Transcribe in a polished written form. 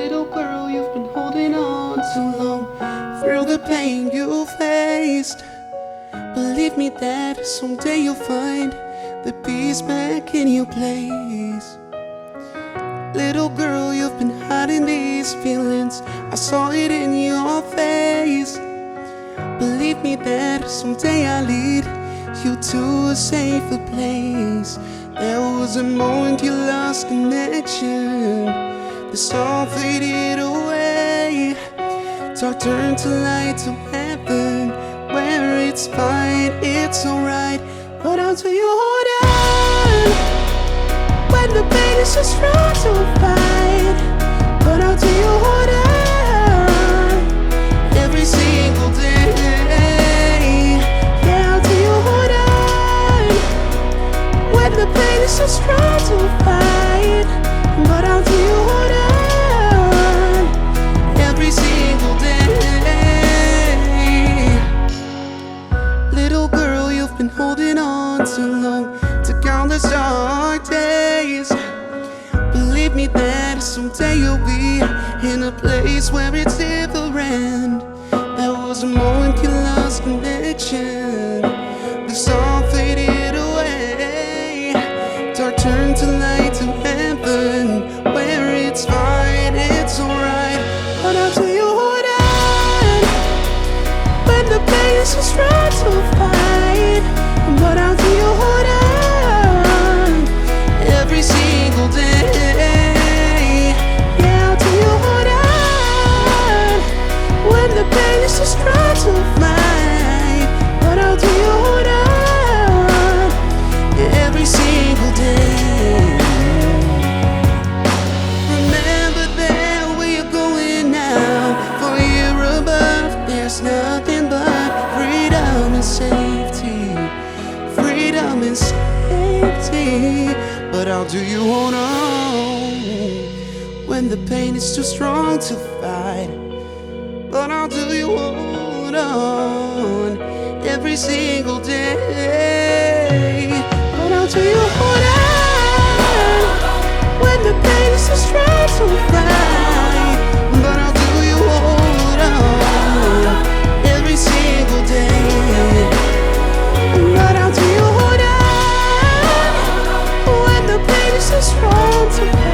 Little girl, you've been holding on too long. Through the pain you faced, believe me that someday you'll find the peace back in your place. Little girl, you've been hiding these feelings, I saw it in your face. Believe me that someday I'll lead you to a safer place. There was a moment you lost connection, the song faded away. Dark turned to light, to heaven, where it's fine, it's alright. But until you hold on, when the pain is so strong to fight. But until you hold on, every single day. Yeah, until you hold on, when the pain is so strong to fight. But until you hold on, every single day. Little girl, you've been holding on too long to countless dark days. Believe me that someday you'll be in a place where it's different. There was a moment you lost connection, the song faded away. Dark turned to light, to heaven, where it's fine, it's alright. But until you hold on, when the pain is so strong to fight. But until you hold on, every single day. Yeah, until you hold on, when the pain is so strong to fight. But until you hold on, every single day. Remember that where you're going now, for you're above, there's nothing but freedom and safety. Freedom and safety. But how do you hold on when the pain is too strong to fight? But how do you hold on every single day? But how do you hold on when the pain is too strong to fight? But how do you hold on every single day? But how do you hold on when the pain is so strong to fight?